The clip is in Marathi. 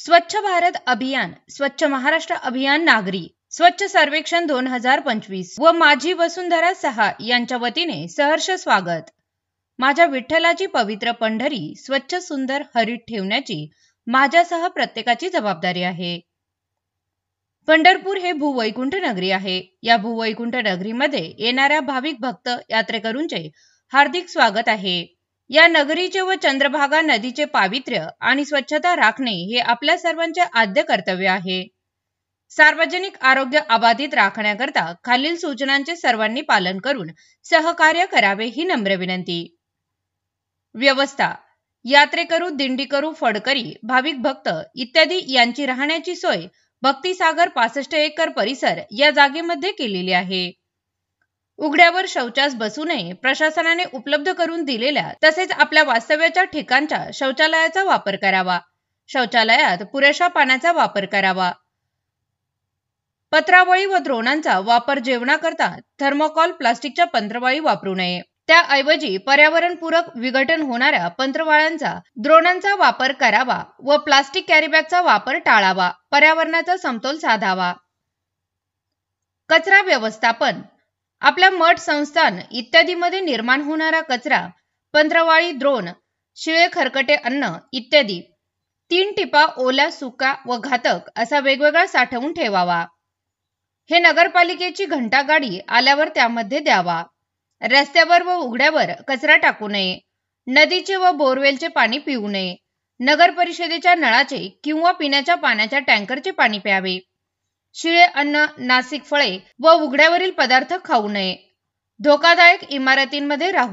स्वच्छ भारत अभियान, स्वच्छ महाराष्ट्र अभियान नागरी, स्वच्छ सर्वेक्षण 2025 व माझी वसुंधरा 6 यांच्या वतीने सहर्ष स्वागत। माझ्या विठ्ठलाची पवित्र पंढरी स्वच्छ सुंदर हरित ठेवण्याची माझ्यासह प्रत्येकाची जबाबदारी आहे। पंढरपूर हे भूवैकुंठ नगरी आहे। या भूवैकुंठ नगरीमध्ये येणाऱ्या भाविक भक्त यात्रेकरूंचे हार्दिक स्वागत आहे। या नगरीचे व चंद्रभागा नदीचे पावित्र्य आणि स्वच्छता राखणे हे आपल्या सर्वांचे आद्य कर्तव्य आहे। सार्वजनिक आरोग्य अबाधित राखण्याकरता खालील सूचनांचे सर्वांनी पालन करून सहकार्य करावे ही नम्र विनंती। व्यवस्था: यात्रेकरू, दिंडीकरू, फडकरी, भाविक भक्त इत्यादी यांची राहण्याची सोय भक्तिसागर 65 एकर परिसर या जागेमध्ये केलेली आहे। उघड्यावर शौचास बसू नये, प्रशासनाने उपलब्ध करून दिलेल्या तसेच आपल्या वास्तव्याच्या ठिकाणच्या शौचालयाचा वापर करावा। शौचालयात पुरेशा पाण्याचा वापर करावा। पत्रावळी व द्रोणांचा वापर जेवणाकरता थर्मोकॉल प्लास्टिकच्या पंत्रवाळी वापरू नये। त्याऐवजी पर्यावरणपूरक विघटन होणाऱ्या पंत्रवाळ्यांचा, द्रोणांचा वापर करावा व प्लास्टिक कॅरीबॅगचा वापर टाळावा। पर्यावरणाचा समतोल साधावा। कचरा व्यवस्थापन: आपल्या मठ, संस्थान इत्यादीमध्ये निर्माण होणारा कचरा, पंत्रवाळी, द्रोण, शिळे खरकटे अन्न इत्यादी 3 टिपा ओला, सुका व घातक असा वेगवेगळा साठवून ठेवावा। हे नगरपालिकेची घंटागाडी आल्यावर त्यामध्ये द्यावा। रस्त्यावर व उघड्यावर कचरा टाकू नये। नदीचे व बोरवेलचे पाणी पिऊ नये। नगर परिषदेच्या नळाचे किंवा पिण्याच्या पाण्याच्या टँकरचे पाणी प्यावे। शिळे अन्न, नासिक फळे व उघड्यावरील पदार्थ खाऊ नये। धोकादायक इमारतींमध्ये राहू